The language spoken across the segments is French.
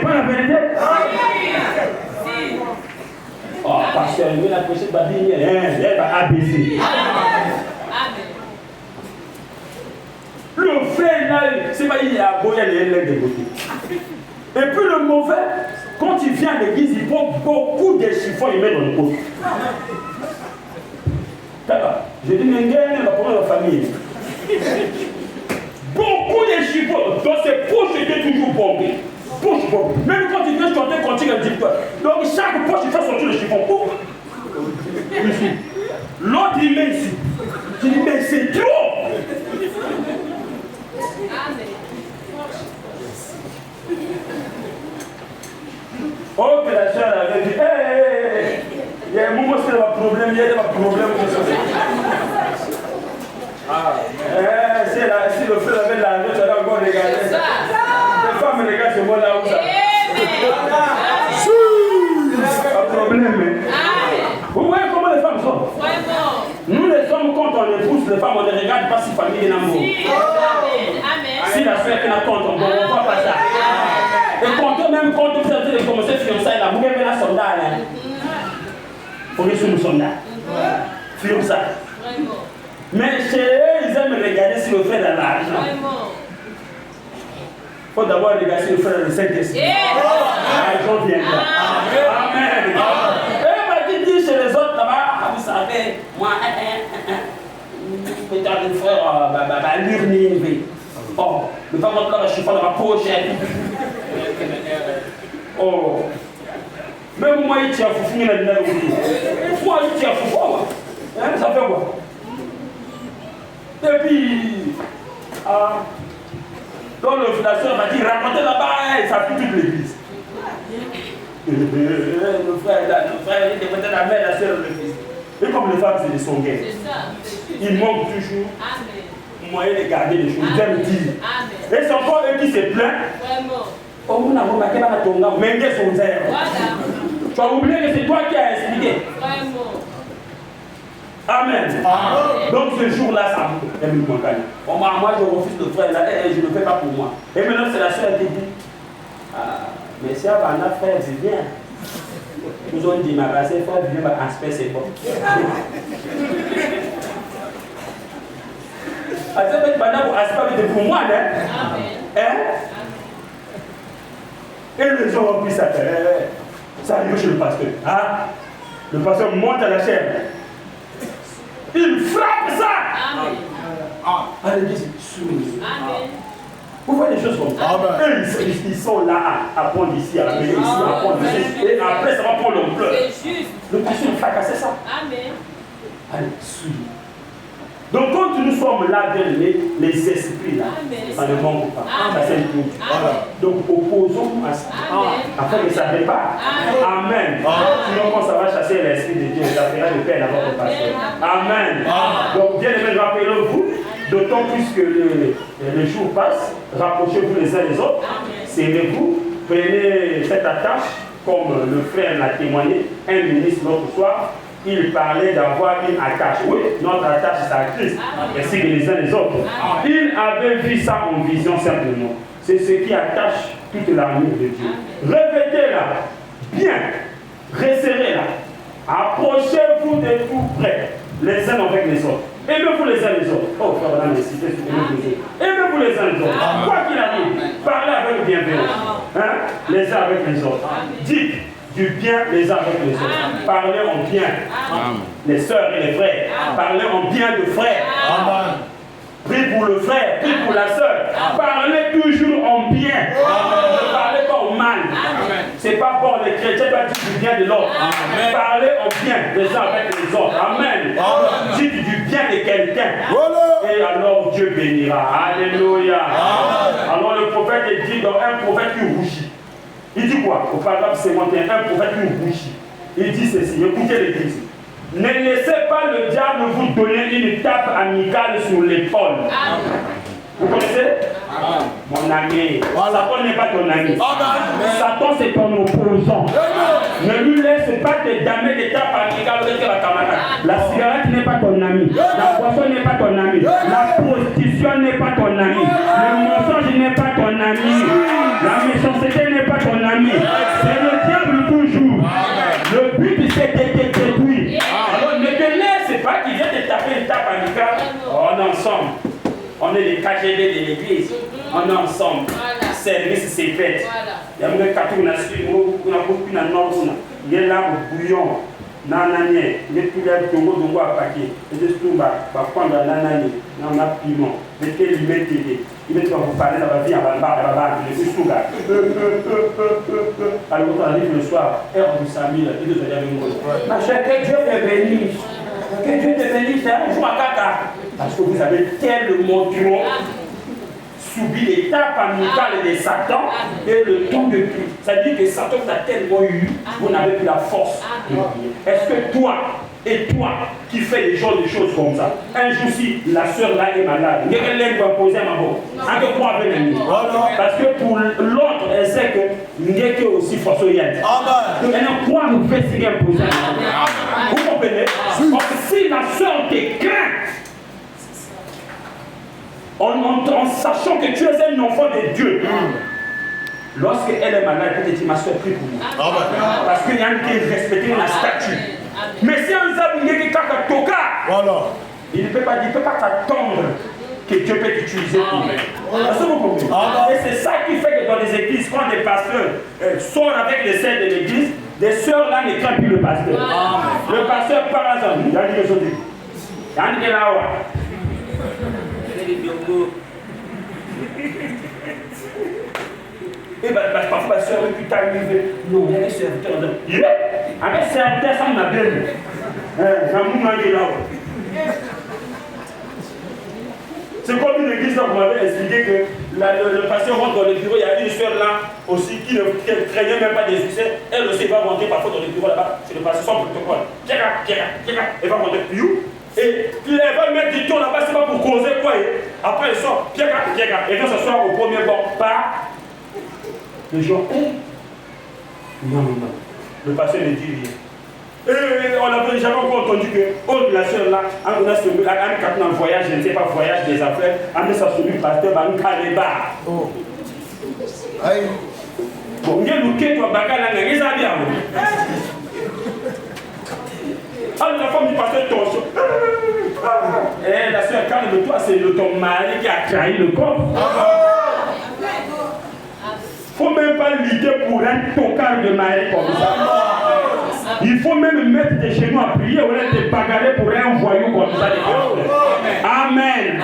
pas la vérité? Oh, pasteur, il veut la prêcher de Babi, il va ABC. Le frère, là, c'est pas il est à Boya, il est de côté. Et puis le mauvais, quand il vient à l'église, il prend beaucoup de chiffons, il met dans le pot. Je dis, mais il va prendre la famille. Beaucoup de chiffons, dans ses poches étaient toujours bombées. Poche bombée. Même quand il vient chanter, quand il est dicteur. Donc chaque poche, il fait sortir le chiffon. Ici. L'autre, il met ici. Je dis, mais c'est trop. Oh, que la soeur avait dit, il y a un moment, c'est un problème, il y a un problème. Si le frère avait l'argent, tu allais encore regarder. Les femmes regardent ce mot-là où ça. Un problème. Vous voyez comment les femmes sont? Nous, les hommes, quand on épouse les femmes, on ne regarde pas si famille est d'amour. Si la soeur est là contre, on ne voit pas ça. Et quand même quand vous avez commencé fiançailles là, vous avez la soldat là. Pour que nous soldats. Fiançailles. Mais chez eux, ils aiment regarder si le frère a l'argent. Il faut d'abord regarder si le frère a le Saint-Esprit. L'argent viendra. Amen. Et dit chez les autres là-bas, vous savez, moi, peut-être le frère, l'urne. Oh, le temps de la chiffon dans ma poche. Oh, même moi, il tient à finir la lumière. Moi, il tient à fou. Ça fait quoi? Et puis, donc la soeur m'a dit, racontez là-bas, ça fait toute l'église. Le frère, il était la mère, la soeur, le fils. Et comme les femmes, c'est des songueurs. Ils manquent toujours. Moyen de garder les choses, j'aime dire. Et c'est encore eux qui se plaignent. Oh, on a remarqué dans la tonga, mais ils sont zéro. Tu as oublié que c'est toi qui as expliqué. Amen. Donc ce jour-là, ça me manque. Moi, je refuse de faire là, et je ne le fais pas pour moi. Et maintenant, c'est la soeur qui dit, mais si avant la frère, c'est bien. Nous ont dit, ma frère, viens, ma aspect, c'est bon. Pour moi, hein? Et les gens ont pris ça. Ça arrive chez le pasteur. Le pasteur monte à la chaîne. Il frappe ça. À l'église, vous voyez des choses comme ça. Ils sont là à prendre ici, à venir ici, à prendre ici. Et après, ça va prendre l'ampleur. Le pasteur il fracasse ça. Allez, suis. Donc quand nous sommes là, les esprits là, ça ne manque pas. Ça c'est le tout. Donc opposons-nous à ça. Afin que ça débat. Amen. Sinon quand ça va chasser l'esprit de Dieu, ça fera le Père d'abord le pasteur. Amen. Donc bien aimé, rappelez-vous, d'autant plus que les jours passent, rapprochez-vous les uns les autres, serrez-vous, prenez cette attache, comme le frère l'a témoigné, un ministre l'autre soir. Il parlait d'avoir une attache. Oui, notre attache c'est à Christ, ainsi que les uns les autres. Il avait vu ça en vision simplement. C'est ce qui attache toute l'armure de Dieu. Répétez-la, bien, resserrez-la. Approchez-vous de tout près, les uns avec les autres. Aimez-vous les uns les autres. Oh, frère, on a les cités, aimez-vous les uns les autres. Quoi qu'il arrive, parlez avec bienveillance. Les uns avec les autres. Dites du bien les uns avec les autres. Parlez en bien. Les sœurs et les frères. Parlez en bien de frères. Prie pour le frère, prie pour la sœur. Parlez toujours en bien. Ne parlez pas en mal. C'est pas bon, les chrétiens doivent dire du bien de l'autre. Parlez en bien les uns avec les autres. Amen. Dites du bien de quelqu'un. Et alors Dieu bénira. Alléluia. Alors le prophète dit dans un prophète qui rougit. Il dit quoi? Au paragraphe 51, un prophète qui rougit. Il dit ceci, écoutez l'église. Ne laissez pas le diable vous donner une tape amicale sur l'épaule. Vous connaissez? Mon ami. Satan n'est pas ton ami. Satan c'est ton opposant. Ne lui laisse pas te damer des tapes amicales avec la camarade. La cigarette n'est pas ton ami. La boisson n'est pas ton ami. La prostitution n'est pas ton ami. Le mensonge n'est pas ton ami. La méchanceté n'est pas ton ami. l'assemblée des KGB de l'église. On est ensemble. Service c'est fait. Il y a un gars qui a beaucoup de nord. Il y a là le bouillon. Nananye, il y a tout le tongo de bois à paquet. Et de ce tomba, va prendre la nananye. On a piment. Mettez l'immédiat. Il met vous parler dans la vie à Balbar, je suis sous là. Alors on arrive le soir, heure du Samuel, et de se ma chère, que Dieu te bénisse. Que Dieu te bénisse, un jour à Kaka. Parce que vous avez tellement trop subi l'étape amicale de Satan et le temps de Christ. Ça veut dire que Satan vous a tellement eu, vous n'avez plus la force de prier. Est-ce que toi, et toi qui fais des choses comme ça, un jour si la soeur là est malade, elle va poser ma voix. Parce que pour l'autre, elle sait que nous sommes aussi forcés. Elle croit nous faire signer un poser. Vous comprenez? Donc si la soeur te craint, en sachant que tu es un enfant de Dieu, lorsqu'elle est malade, elle peut te dire ma soeur prie pour moi. Parce qu'il y a un qui respecte la statue. Mais si un homme qui toka, il ne peut pas t'attendre que Dieu peut t'utiliser pour lui. Et c'est ça qui fait que dans les églises, quand des pasteurs sortent avec les sœurs de l'église, les sœurs là ne craignent plus le pasteur. Le pasteur par exemple, il a dit quelque chose. Il a dit que là, et bien, parfois, la soeur qui t'a arrivé, non, il y a des serviteurs. Avec serviteurs, ça m'a bien. C'est comme une église, vous m'avez expliqué que le pasteur rentre dans le bureau, il y a une soeur là aussi qui ne craignait même pas des succès. Elle aussi va rentrer parfois dans le bureau là-bas, c'est le pasteur sans protocole. Elle va rentrer. Et elle va mettre du temps là-bas, c'est pas pour causer quoi. Après, elle sort, et vient s'asseoir au premier banc. Pas. Les gens, non. Le pasteur ne dit rien. Et on n'avait jamais encore entendu que, la soeur là, on a celui là, quand on a un voyage, je ne sais pas, voyage des affaires, on a celui pasteur, on a un débat. Bon, on a looké, toi, Bakala, on a rien à dire. Alors la femme du pasteur torsion. Et la soeur, calme-toi, c'est ton mari qui a trahi le corps. Il ne faut même pas l'idée pour un tocard de mari comme ça. Il faut même mettre tes genoux à prier ou te bagarrer pour un voyou comme ça. Amen.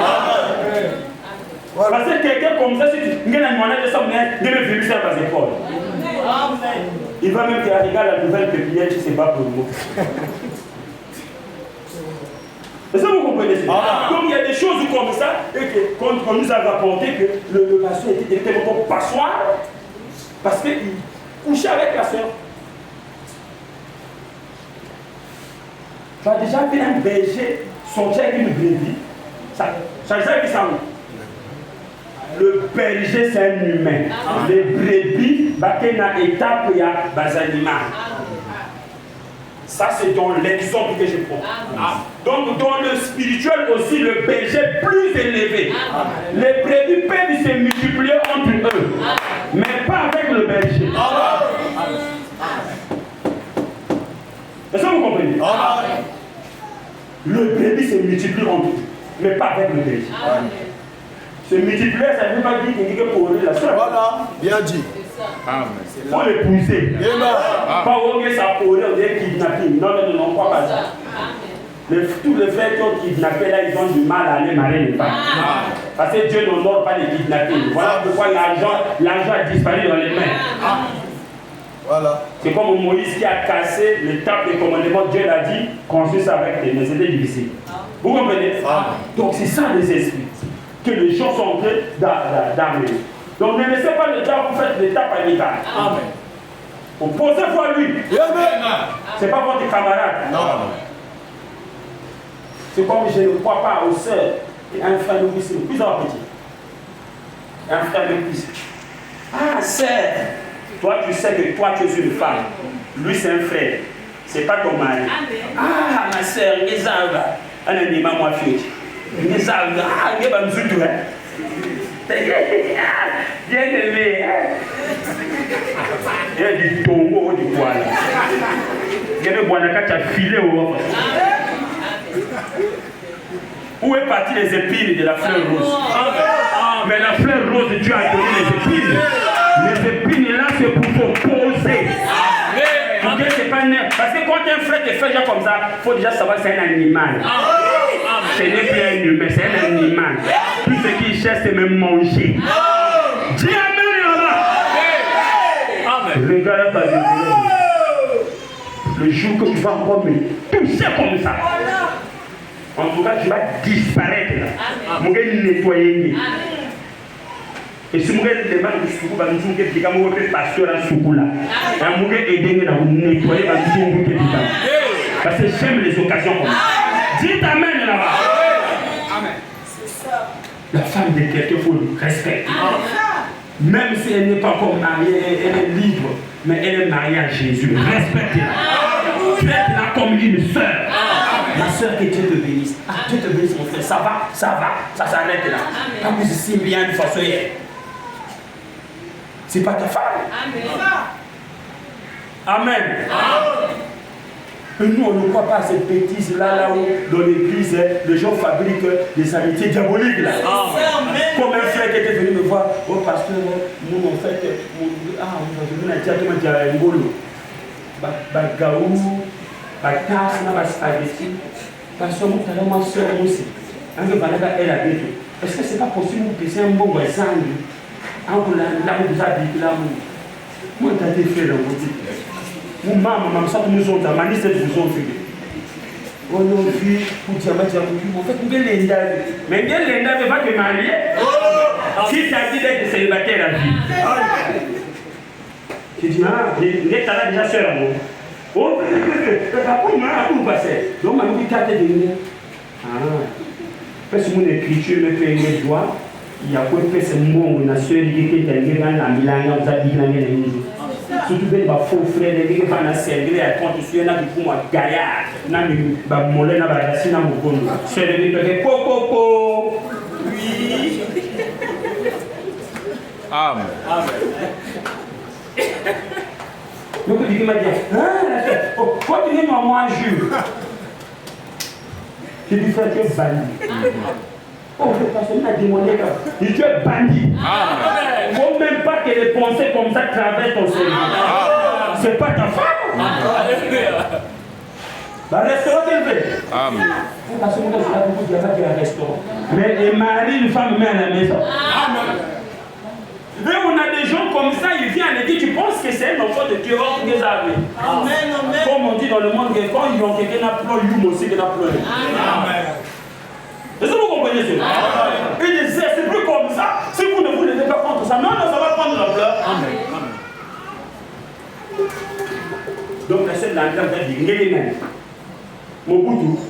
Parce que quelqu'un comme ça, si tu as demandé de ça, il va venir sur tes épaules. Il va même te regarder la nouvelle que Pierre, tu ne sais pas pour nous. Est-ce que vous comprenez ça? Donc il y a des choses comme ça, et qu'on nous a rapporté que le pasteur était comme passoire, parce qu'il couchait avec la soeur. Tu as déjà vu un berger sortir avec une brebis? Ça veut dire ça. Le berger, c'est un humain. Les brebis, il y a une étape, il y a des animaux. Ça, c'est dans l'exemple que je prends. Donc, dans le spirituel aussi, le berger plus élevé. Les brebis peuvent se multiplier entre eux, mais pas avec le berger. Est-ce que vous comprenez? Le brebis se multiplie entre eux, mais pas avec le berger. Se multiplier, ça ne veut pas dire qu'il dit que pour eux, la soeur. Voilà, bien dit. Il faut l'épouser. Pas au mieux ça pour eux, on est kidnapping. Non, pas ça. Tous les frères qui ont kidnappé là, ils ont du mal à aller marier les femmes. Parce que Dieu n'honore pas les kidnappings. Voilà pourquoi l'argent a disparu dans les mains. Voilà. C'est comme Moïse qui a cassé le temple des commandements. Dieu l'a dit, construis ça avec tes mains. C'était difficile. Vous comprenez? Donc c'est ça les esprits. Que les gens sont en train d'amener. Donc ne laissez pas le diable vous faire l'étape amicale. Amen. Opposez-vous à lui. Ce n'est pas votre camarade. Non. C'est comme je ne crois pas aux sœurs et un frère nous c'est le plus petit. Un frère nous dit, ah sœur, toi tu sais que toi tu es une femme. Lui c'est un frère. C'est pas ton mari. Ah ma sœur, un animal moi fille. Bien aimé. Il y a du tombeau du poil. Il y a des bois qui ont filé au Où est parti les épines de la fleur rose? Mais la fleur rose, Dieu a donné les épines. Les épines là, c'est pour s'opposer. Parce que quand un frère te fait déjà comme ça, il faut déjà savoir que c'est un animal. Ce n'est plus un humain, c'est un animal. Tout ce qu'il cherche, c'est même manger. Dis Amen là-bas. Regarde ta vie. Le jour que tu vas encore me toucher comme ça, en tout cas, tu vas disparaître là. Mon gars, nettoyer. Et si mon gars demande de soukou, bah nous sommes des gars, mon gars pasteur à soukou là. Et mon gars aider à nettoyer, bah nous sommes des gars. Parce que j'aime les occasions comme ça. Dites Amen là-bas. Amen. C'est ça. La femme de quelqu'un, il faut le respecter. Même si elle n'est pas encore mariée, elle est libre, mais elle est mariée à Jésus. Respectez-la. Traite-la comme une sœur. Ma soeur, que Dieu te bénisse. Dieu te bénisse, mon frère. Ça va, ça s'arrête là. Pas que ceci bien de façon hier. C'est pas ta femme. Amen. Et nous, on ne croit pas à cette bêtise là où, dans l'église, les gens fabriquent des amitiés diaboliques là. Comme un frère qui était venu me voir, oh pasteur, nous en fait, on a dit à tout le monde, Bagaou, Batas, Nabaspadesi, pasteur, mon frère, ma soeur aussi. Elle habite. Est-ce que c'est pas possible que c'est un bon voisin? Là où vous habitez là, moi, tu as été fait dans votre vie. Mon maman, ça nous ont demandé, c'est vous ont fait. On a vu, pour dire, en fait, vous avez l'Inde. Mais bien l'Inde, va te marier. Si tu as dit d'être célibataire à vie. J'ai dit, il est déjà seul. Oh, pour passer. Donc, ma vie, tu as été donné. Parce que mon écriture me fait une joie. Il y a quoi que c'est mon nation qui est dans la Milanga, vous avez dit la surtout que les faux frères, les gens qui vont servir à compte sur un peu moi gaillard, na mi ba molé na ba racine mo kondo. C'est le dit que popo. Oui. Amen. Donc il m'a dit continuez-moi moi jure. J'ai dit frère tu es banni. Oh, personne n'a demandé que tu es banni. Il ne faut même pas que les pensées comme ça traversent ton cerveau. C'est pas ta femme. Bah, restaurant qu'elle fait. Parce que moi, je l'ai beaucoup dit à un restaurant. Mais les maris, une femme met à la maison. Mais on a des gens comme ça, ils viennent et disent, tu penses que c'est un enfant de Dieu, on les a vus. Comme on dit dans le monde, quand ils ont quelqu'un à pleurer, ils aussi qui a pleuré. Amen. Est-ce que vous comprenez cela? Il disait, c'est plus comme ça. Si vous ne voulez pas prendre ça, non, ça va prendre l'ampleur. Amen. Donc, la seule langue va dire, Mobutu,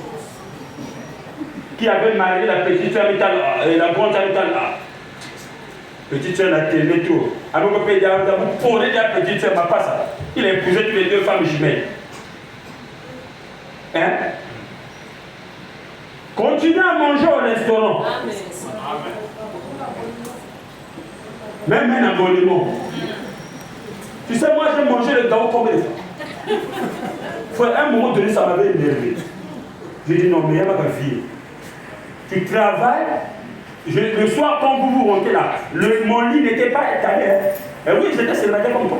qui avait marié la petite soeur et la grande soeur petite soeur la télé tout. Alors que Pédia, pour la petite soeur, pas ça. Il a épousé toutes les deux femmes jumelles. Hein? Continuez à manger au restaurant. Même un abonnement. Tu sais, moi j'ai mangé le gâteau comme les fois. À un moment donné, ça m'avait énervé. J'ai dit non, mais il n'y a pas de vie. Tu travailles. Le soir, quand vous rentrez là, mon lit n'était pas étalé. Et oui, j'étais célibataire comme toi.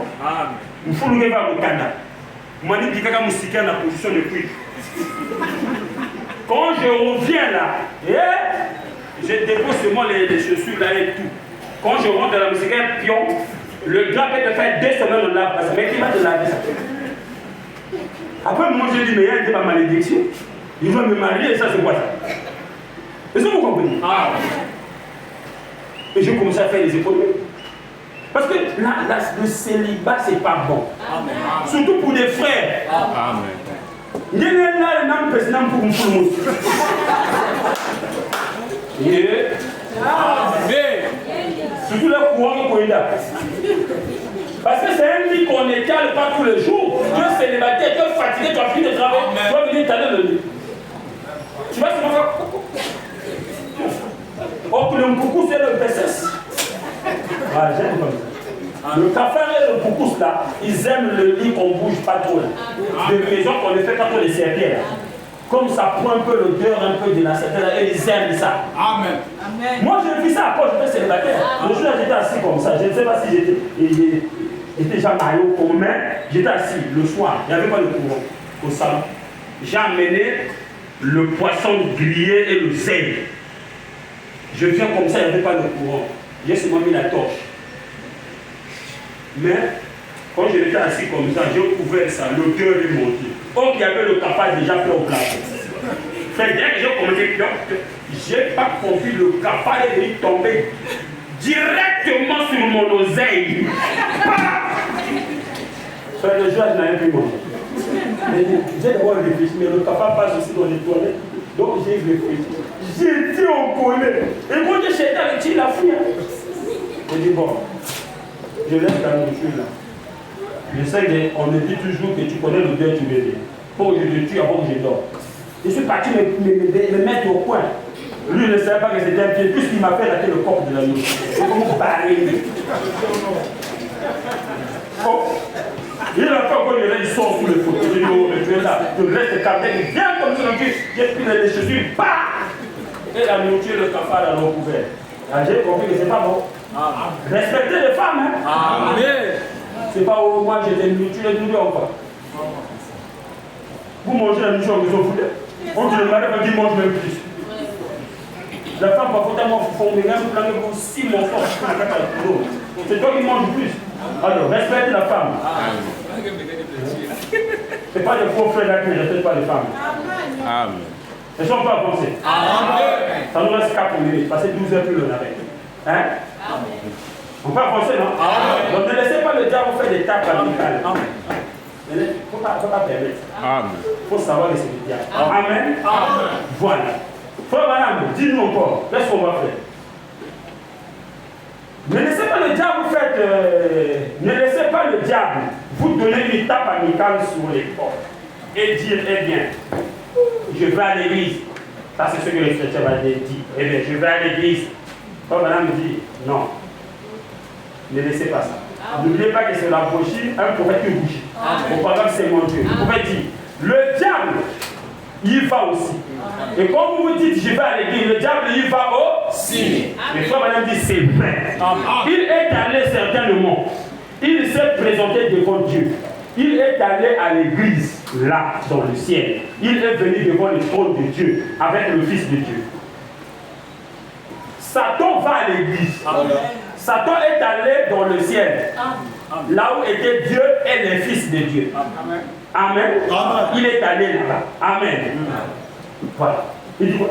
Il faut le revoir au Canada. Moi, je dis que je suis dans la position de pluie. Quand je reviens là, je dépose seulement les chaussures là et tout. Quand je rentre dans la musique, pion, le gars peut te faire 2 semaines de lave, mais qui va te laver ça? Après, moi je dis, mais il y a ma malédiction. Il va me marier et ça, c'est quoi ça? Est-ce que vous comprenez? Et je commence à faire les économies. Parce que le célibat, c'est pas bon. Amen. Surtout pour des frères. Amen. Il y a là un président pour vous. Surtout le courant qu'on est là. Parce que c'est un lit qu'on étale pas tous les jours. Tu es célibataire, tu es fatigué, tu as fini de travailler, tu vas venir étaler le lit. Tu vas se faire. Oh, pour le coucou, c'est le PSS. J'aime comme ça. Le cafard et le poucous là, ils aiment le lit qu'on ne bouge pas trop là. De maison qu'on ne fait pas trop les serpillères là. Comme ça prend un peu l'odeur, un peu de la certaine, et ils aiment ça. Amen. Moi, j'ai vu ça quand j'étais célibataire. Le jour où j'étais assis comme ça, je ne sais pas si j'étais déjà marié ou comment, mais j'étais assis le soir, il n'y avait pas de courant au salon. J'ai amené le poisson grillé et le zèle. Je viens comme ça, il n'y avait pas de courant. J'ai seulement mis la torche. Mais quand je m'étais assis comme ça, j'ai ouvert ça, l'odeur est montée. Donc il y avait le cafard déjà fait au plat. Dès que j'ai commencé, je n'ai pas compris, le cafard est venu tomber directement sur mon oseille. Sur le jour, je n'avais plus mangé. J'ai d'abord réfléchi, mais le cafard passe aussi dans les toilettes. Donc j'ai réfléchi. J'ai dit au collet. Et quand j'ai cherché avec qui il a fui. J'ai dit bon, je laisse ta nourriture là. Je sais qu'on me dit toujours que tu connais l'odeur du bébé. Pour que je te tue avant que je dors. Je suis parti me mettre au coin. Lui il ne savait pas que c'était un pied. Tout ce qu'il m'a fait rater le corps de la nuit. C'est comme barré. Oh. Il a fait encore il sort sous le fauteuil. Je dis oh mais tu es là. Tu restes calme. Il vient comme ça. J'ai pris les chaussures. Bah. Et la nourriture le cafard dans l'eau couverte. J'ai compris que c'est pas bon. Respectez les femmes. Hein. Amen. C'est pas au moins j'ai des nourritures et nourritures encore. Vous mangez la nourriture que vous voulez. On dit le mari va dire mange même plus. La femme parfois tellement fondée, même vous si mon fort, c'est toi qui manges plus. Alors respectez la femme. C'est pas les faux frères là qui ne respectent pas les femmes. Amen. Elles sont pas avancées. Ça nous reste 4 minutes, passer 12 heures plus le navette. Hein? On peut avancer, non? Donc ne laissez pas le diable faire des tapes radicales. Il ne faut pas permettre. Il faut savoir que c'est le diable. Amen. Voilà. Frère madame, dis-nous encore. Qu'est-ce qu'on va faire? Ne laissez pas le diable ne laissez pas le diable vous donner une tape amicale sur les portes et dire, eh bien, je vais à l'église. Ça, c'est ce que les chrétiens vont dire. Eh bien, je vais à l'église. Frère madame dit, non. Ne laissez pas ça. N'oubliez pas que c'est la bougie, un prophète qui bouge. Au programme, c'est mon Dieu. Le prophète dit, le diable, il va aussi. Et quand vous vous dites, je vais à l'église, le diable, il va aussi. Mais frère madame dit, c'est vrai. Il est allé certainement. Il s'est présenté devant Dieu. Il est allé à l'église, là, dans le ciel. Il est venu devant le trône de Dieu, avec le Fils de Dieu. Satan va à l'église. Satan est allé dans le ciel, là où étaient Dieu et les fils de Dieu. Amen. Il est allé là-bas. Amen. Voilà. Il dit quoi?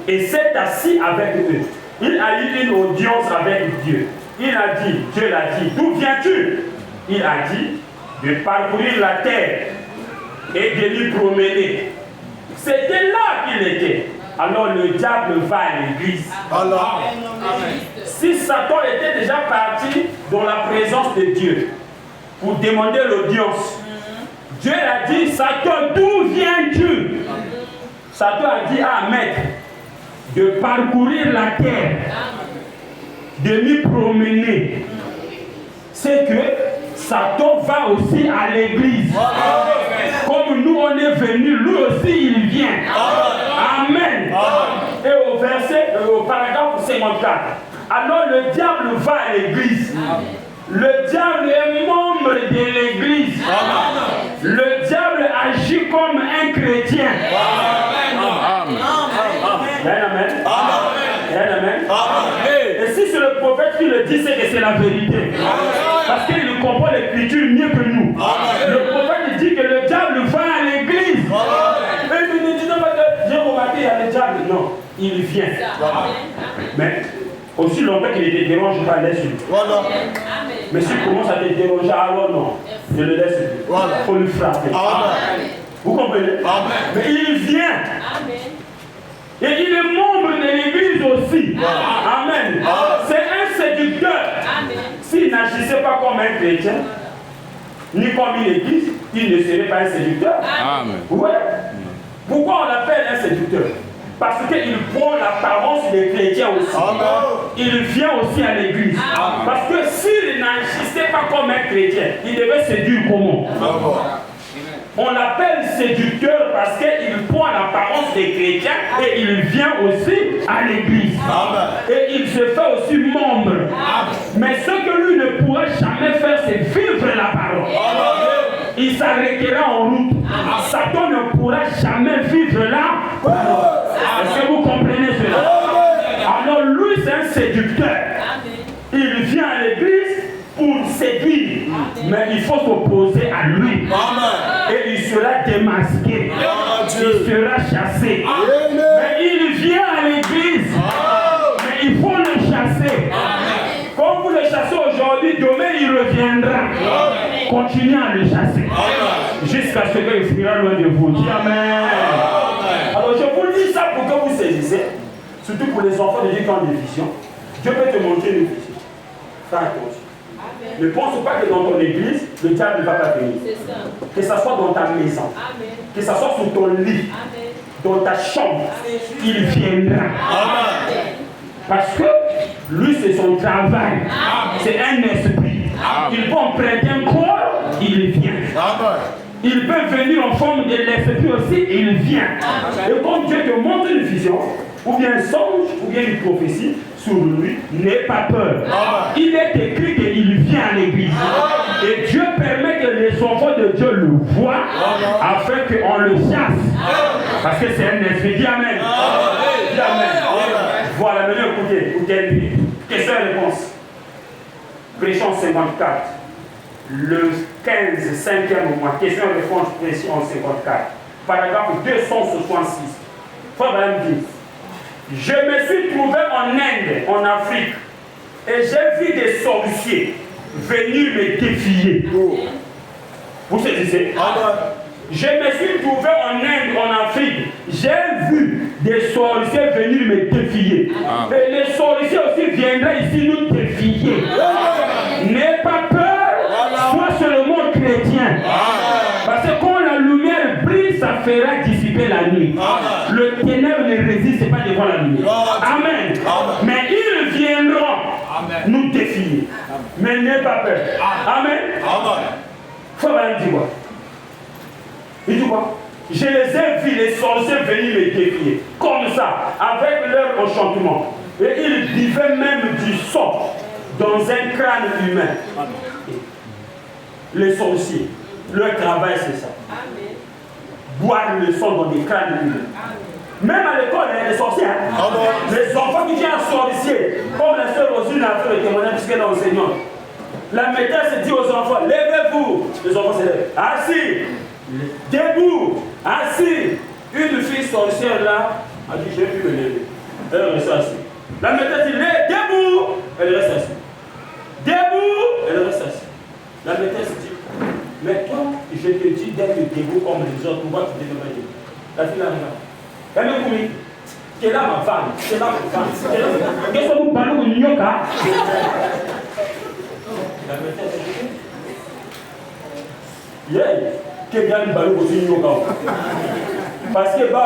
Et s'est assis avec eux. Il a eu une audience avec Dieu. Il a dit, Dieu l'a dit, d'où viens-tu? Il a dit, de parcourir la terre et de lui promener. C'était là qu'il était. Alors le diable va à l'église. Si Satan était déjà parti dans la présence de Dieu pour demander l'audience, Dieu a dit, Satan, d'où viens-tu? Satan a dit, ah maître, de parcourir la terre, de m'y promener. C'est que Satan va aussi à l'église. Comme nous on est venus, lui aussi il vient. Amen. Et au verset, au paragraphe 54, alors le diable va à l'église. Le diable est membre de l'église. Le diable agit comme un chrétien. Amen. Amen. Amen. Et si c'est le prophète qui le dit, c'est que c'est la vérité. Parce qu'il comprend l'écriture mieux que nous. Le prophète dit que le diable va à l'église. Et nous ne disons pas que j'ai remarqué, il y a le diable. Non, il vient. Mais aussi longtemps qu'il ne te dérange pas, laisse-le. Mais s'il commence à te déranger, alors non, je le laisse. Il faut lui frapper. Vous comprenez? Mais il vient. Et il est membre de l'église aussi. Amen. C'est un séducteur. S'il n'agissait pas comme un chrétien, ni comme une église, il ne serait pas un séducteur. Ouais. Pourquoi on l'appelle un séducteur? Parce qu'il prend l'apparence des chrétiens aussi. Il vient aussi à l'église. Parce que s'il n'agissait pas comme un chrétien, il devait séduire comment? On l'appelle séducteur parce qu'il prend l'apparence des chrétiens et il vient aussi à l'église. Et il se fait aussi membre. Mais ce que lui ne pourra jamais faire, c'est vivre la parole. Il s'arrêtera en route. Satan ne pourra jamais vivre la parole. Est-ce que vous comprenez cela? Alors lui, c'est un séducteur. Il vient à l'église pour séduire, mais il faut s'opposer à lui. Et il sera démasqué. Il sera chassé. Mais il vient à l'église, mais il faut le chasser. Comme vous le chassez aujourd'hui, demain il reviendra. Continuez à le chasser jusqu'à ce qu'il fuira loin de vous. Dis Amen. Alors je vous dis ça pour que vous saisissiez, surtout pour les enfants de Dieu qui ont des visions. Dieu peut te montrer une vision. Fais attention. Ne pense pas que dans ton église, le diable ne va pas venir. Que ce soit dans ta maison, que ce soit sur ton lit, dans ta chambre, il viendra. Parce que lui, c'est son travail. C'est un esprit. Il peut emprunter un corps, il vient. Il peut venir en forme de l'esprit aussi, il vient. Et quand Dieu te montre une vision, ou bien un songe, ou bien une prophétie sur lui, n'aie pas peur. Il est écrit qu'il vient à l'église. Et Dieu permet que les enfants de Dieu le voient afin qu'on le chasse. Parce que c'est un esprit. Dis Amen. Dis Amen. Voilà, maintenant écoutez. Question et réponse. Prêchons 54. Le 15, 5e mois. Question et réponse, prêchons 54. Paragraphe 266. Frère Abraham dit: je me suis trouvé en Inde, en Afrique, et j'ai vu des sorciers venir me défier. Vous saisissez? Je me suis trouvé en Inde, en Afrique, j'ai vu des sorciers venir me défier. Et les sorciers aussi viendraient ici nous défier. N'aie pas peur, sois seulement chrétien. Parce que quand la lumière brille, ça fera dissiper la nuit. Le ténèbre ne résiste pas devant la lumière. Amen. Mais ils viendront nous défier. Mais n'aie pas peur. Amen. Faut bien dire quoi? Il dit quoi? Je les ai vus, les sorciers venir me défier. Comme ça, avec leur enchantement. Et ils vivaient même du sang dans un crâne humain. Les sorciers, leur travail c'est ça. Boire le sang dans des crânes humains. Même à l'école, il y a des sorciers. Les enfants qui viennent sorciers, comme la sœur Rosine a fait le témoignage puisqu'elle est enseignante. La maîtresse dit aux enfants: levez-vous. Les enfants se lèvent. Assis. Debout. Assis. Une fille sorcière là a dit: j'ai pu me lever. Elle reste assise. La maîtresse dit: debout. Elle reste assise. Debout. Elle reste assise. La maîtresse dit: mais toi, je te dis d'être debout comme les autres. Pourquoi tu ne devrais pas debout? La fille arrive. Elle me dit: quelle est ma femme? Quelle est ma femme? Qu'est-ce que nous parlons de Nyoka? La maîtresse dit: yeah, que bien nous parlons de Nyoka. Parce que va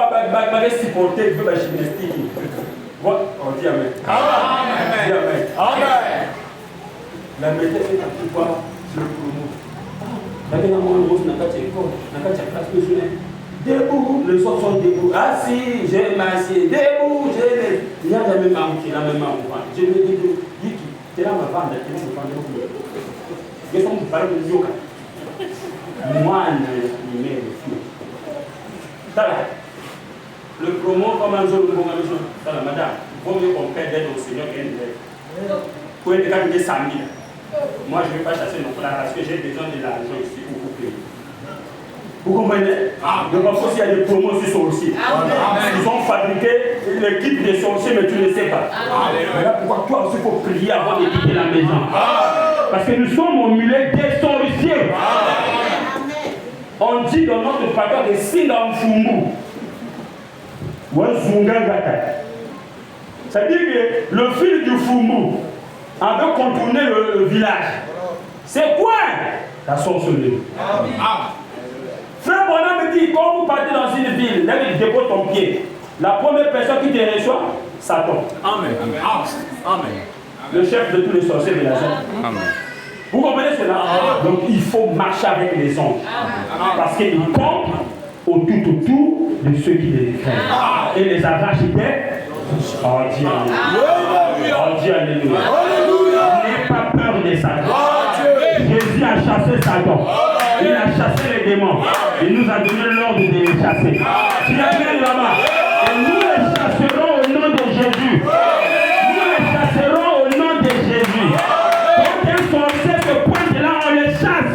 supporter que la gymnastique. On dit Amen. Amen. La maîtresse dit: pourquoi le promo? Debout, les autres sont debout. Assis, j'ai m'assieds. Debout, j'ai. Il n'y a jamais manqué, la même enfant. Je me dis: tu es là, ma femme, tu es là, ma femme. Je suis en train de yoga. Moi, je me suis. Le promo, comme un jour, madame, il vaut mieux qu'on perde d'aide au Seigneur qu'elle ne pour être capable de samedi. Moi, je ne vais pas chasser non plus parce que j'ai besoin de l'argent ici pour vous payer. Vous comprenez? Donc, parfois, s'il y a des promos sur sorciers, ils ont fabriqué l'équipe des sorciers, mais tu ne sais pas. Voilà pourquoi toi aussi, il faut prier avant de quitter la maison. Parce que nous sommes au milieu des sorciers. On dit dans notre patron des Singamfumbu. Ça dit que le fil du Fumbu avait contourné le village. C'est quoi? La sorcellerie. Frère Bonhomme me dit: quand vous partez dans une ville, là il dépose ton pied. La première personne qui te reçoit, Satan. Amen. Le chef de tous les sorciers de la zone. Vous comprenez cela? Donc il faut marcher avec les anges. Parce qu'ils campent autour de ceux qui les défendent. Et les arrachent des... Oh Dieu, alléluia. N'aie pas peur des Satan. Jésus a chassé Satan. Il a chassé les démons. Il nous a donné l'ordre de les chasser. Tu as bien là-bas. Et nous les chasserons au nom de Jésus. Nous les chasserons au nom de Jésus. Quand un sorcier se pointe là, on les chasse.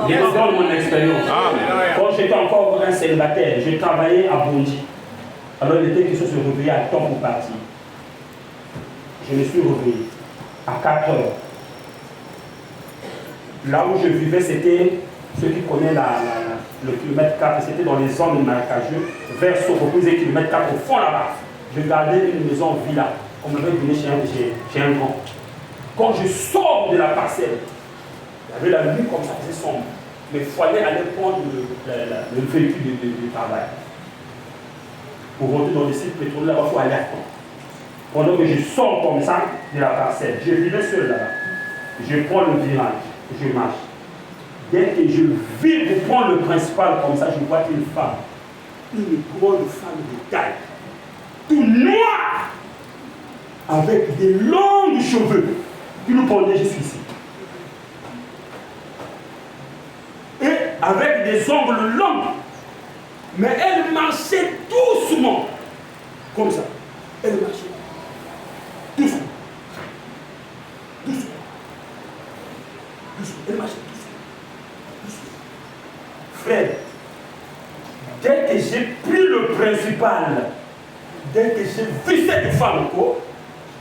Je vous donne mon expérience. Quand j'étais encore un célibataire, je travaillais à Bondy. Alors il était question de se réveiller à temps pour partir. Je me suis réveillé à 4 heures. Là où je vivais, c'était, ceux qui connaissent le kilomètre 4, c'était dans les zones marécageuses, vers Sokopouze et kilomètre 4 au fond là-bas. Je gardais une maison villa. On m'avait donné chez un grand. Quand je sors de la parcelle, il y avait la nuit comme ça, c'était sombre. Mais il fallait aller prendre le véhicule de travail. Pour rentrer dans les sites pétroliers, là-bas, il faut aller à fond. Pendant que je sors comme ça de la parcelle, je vivais seul là-bas. Je prends le virage, je marche. Dès que je vire pour prendre le principal comme ça, je vois une femme. Une grande femme de taille. Tout noir. Avec des longs cheveux qui nous pendaient jusqu'ici. Et avec des ongles longs. Mais elle marchait doucement. Comme ça. Elle marchait. Doucement. Doucement. Doucement. Elle marchait doucement. Frère, dès que j'ai pris le principal, dès que j'ai vu cette femme encore,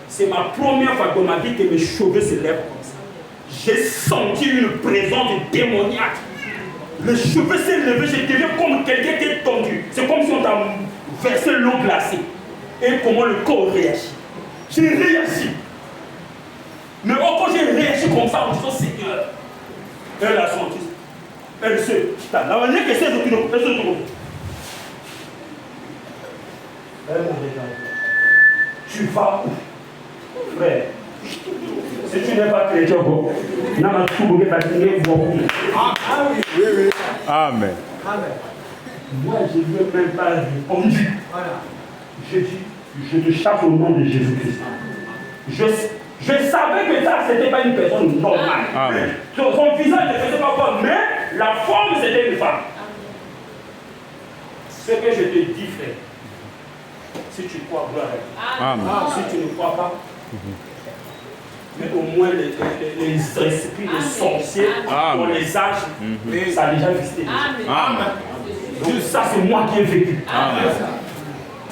c'est ma première fois dans ma vie que mes cheveux se lèvent comme ça. J'ai senti une présence démoniaque. Les cheveux s'est levé, je deviens comme quelqu'un qui est tendu. C'est comme si on t'a versé l'eau glacée. Et comment le corps réagit. J'ai réagi. Mais quand j'ai réagi comme ça, en disant Seigneur, elle a senti. Elle sait. La manière que c'est, elle se trouve. Elle m'a regardé. Tu vas où? Frère. Si tu n'es pas chrétien, oui. Amen. Moi, je ne veux même pas répondu. Je dis, je te chasse au nom de Jésus-Christ. Je savais que ça, ce n'était pas une personne normale. Amen. Son visage ne faisait pas peur, mais la forme, c'était une femme. Ce que je te dis, frère, si tu crois, gloire à Dieu. Si tu ne crois pas, mais au moins les esprits, les sorciers, on les âges, ça a déjà visité. Donc ça, c'est moi qui ai vécu.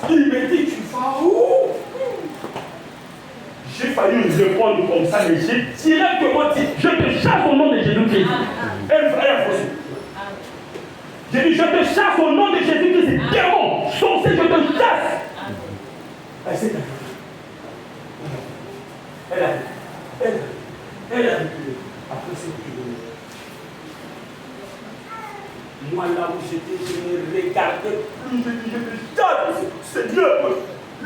Il me dit, tu vas où? J'ai failli répondre comme ça, mais j'ai directement dit, je te chasse au nom de Jésus-Christ. Elle a faussé. J'ai dit, je te chasse au nom de Jésus-Christ. Démon, sorcier, je te chasse. Elle s'est elle a reculé. Après, c'est reculé. Moi, là où j'étais, je ne regardais plus. Je me dis, Seigneur,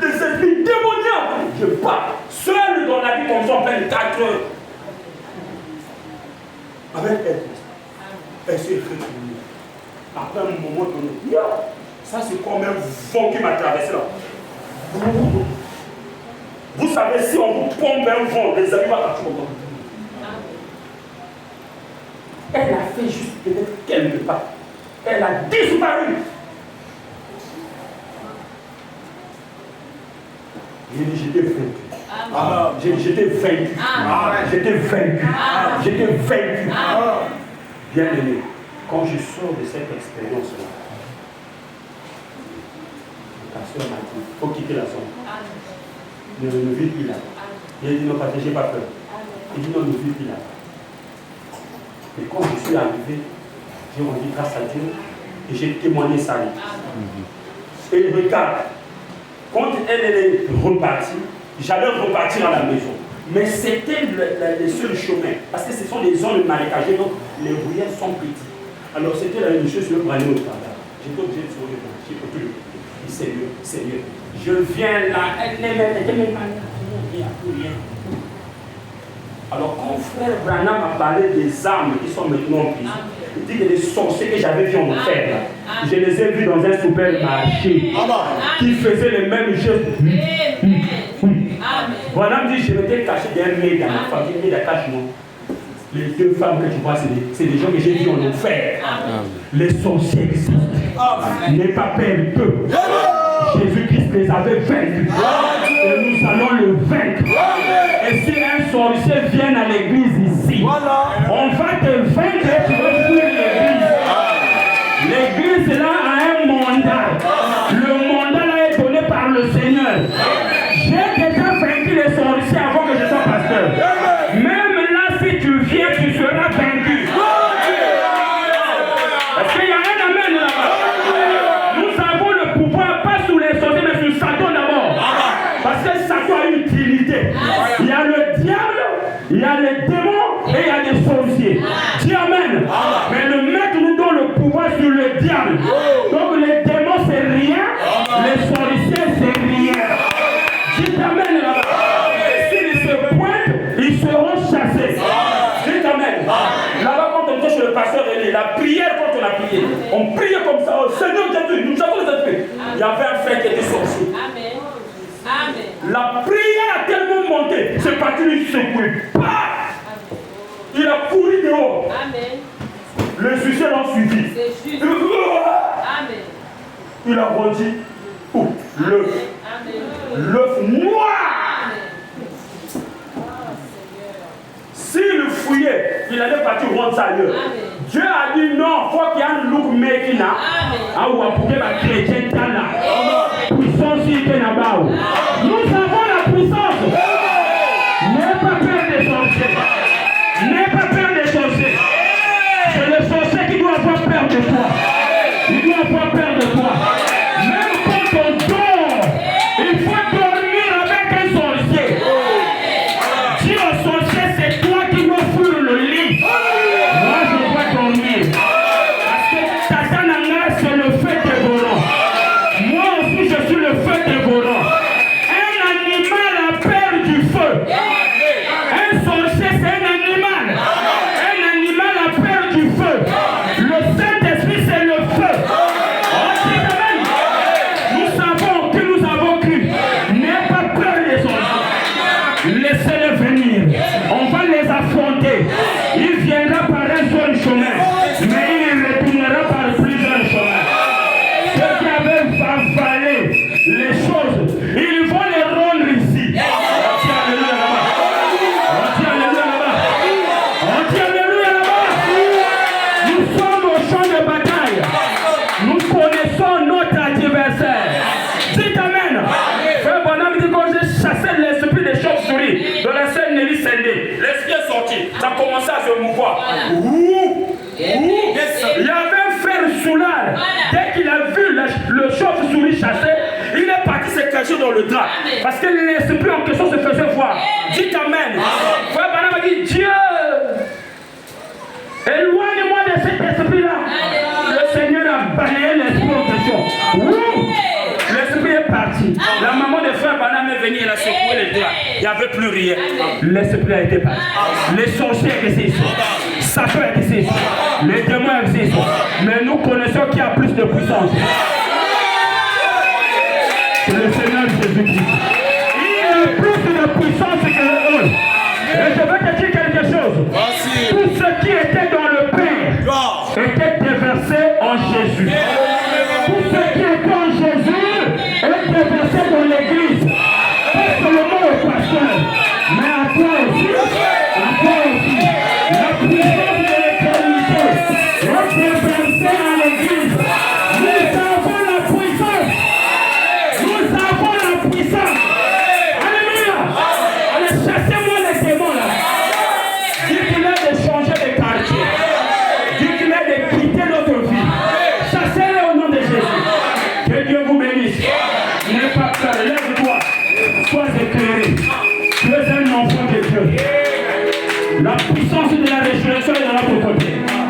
les esprits démoniaques, je pars seul dans la vie comme ça, en 24 heures. Avec elle, elle s'est reculée. Après un moment donné, ça c'est comme un vent qui m'a traversé là. Vous savez, si on vous pompe un vent, les amis vont partir comme ça. Elle a fait juste peut-être quelques pas. Elle a disparu. J'ai dit, j'étais vaincu. J'étais vaincu. J'étais vaincu. J'étais vaincu. Bien aimé, quand je sors de cette expérience-là, le pasteur m'a dit, il faut quitter la zone. Ne vis plus là. Il a dit, non, parce que je n'ai pas peur. Il dit, non, ne vis plus là. Et quand je suis arrivé, j'ai rendu grâce à Dieu et j'ai témoigné sa vie. Et regarde, quand elle est repartie, j'allais repartir à la maison. Mais c'était le seul chemin. Parce que ce sont des zones marécageuses, donc les ruelles sont petites. Alors c'était la même chose sur le bras au travail. J'étais obligé de sauver le bras. J'ai pu le dire. Seigneur, je viens là, elle n'est même pas là, il n'y a plus rien. Alors, quand frère Branham a parlé des âmes qui sont maintenant en prison, il dit que les sorciers que j'avais vus en enfer, je les ai vus dans un supermarché qui faisaient les mêmes gestes. Branham dit, je m'étais caché derrière un maid dans ma famille, il a cache-moi. Les deux femmes que tu vois, c'est des gens que j'ai vus en enfer. Les sorciers existent. N'aie pas peur d'eux. Jésus-Christ les avait vaincus. Et nous allons le vaincre. Et si un sorcier vient à l'église ici, on va te vaincre et tu vas fuir l'église. L'église là a un mandat. Le mandat là est donné par le Seigneur. J'ai déjà vaincu les sorciers avant que je sois pasteur. Même là, si tu viens, tu seras vaincu. Parce qu'il y a un amen là-bas. Nous avons le pouvoir, pas sous les sorciers, mais sur Satan d'abord. Parce que Satan a une utilité. Il y a le diable, il y a les démons et il y a des sorciers. Dis amen. Mais le maître nous donne le pouvoir sur le diable. Donc les démons c'est rien, les sorciers c'est rien. Dis amen là-bas. Et s'ils se pointent, ils seront chassés. Dis amen. Là-bas quand on était chez le pasteur René, la prière quand on a prié, on priait comme ça. Oh, Seigneur Jésus, nous avons les esprits. Il y avait un frère qui était sorcier. La prière a tellement monté, c'est parti lui secouer. Il a couru dehors. Les succès l'ont suivi. Il a grandi. L'œuf noir. S'il fouillait, il allait partir rendre ça ailleurs. Dieu a dit non, il faut qu'il y ait un look making là. Ou à pouvoir ma chrétienne là. Puissance qui est là-bas. Nous avons la puissance. N'aie pas peur des sorciers. N'aie pas peur des sorciers. C'est le sorcier qui doit avoir peur de toi. Il doit avoir peur de toi. Même quand on dort, il faut dormir avec un sorcier. Si un sorcier, c'est toi qui dois fuir le lit. Moi, je dois dormir. Parce que Tatananga, c'est le feu dévorant. Moi aussi, je suis le feu dévorant. Un animal a peur du feu. Un sorcier, c'est un animal. Un animal a peur du feu. Le Saint-Esprit, c'est le feu. Nous savons que nous avons cru. N'aie pas peur des sorciers. Laissez-les venir. On va les affronter. Il viendra par un seul chemin, mais il retournera par plusieurs chemins. Ceux qui avaient avalé les choses, ils vont les rendre ici. On dit alléluia là-bas. On dit alléluia là-bas. On dit alléluia là-bas. Nous sommes au champ de bataille. Nous connaissons notre adversaire. Dites amen. Frère Bonhomme dit quand j'ai chassé l'esprit des chauves-souris dans la scène Nelly Sendé, l'esprit est sorti. Ça a commencé à se mouvoir. Il y avait un frère soulard. Dès qu'il a vu le chauve-souris chasser, il est parti se cacher dans le drap. Parce que l'esprit en question se faisait voir. Dites amen. Frère Bonhomme a dit Dieu, éloigne-moi de cet esprit-là. Le Seigneur a balayé l'esprit en question. L'esprit est parti. La maman de frère Banam est venue, elle a secoué les doigts. Il n'y avait plus rien. L'esprit a été parti. Les sorciers existent. Satan existe. Les démons existent. Mais nous connaissons qui a plus de puissance. C'est le Seigneur Jésus-Christ. Il a plus de puissance que eux. Et je veux te dire quelque chose.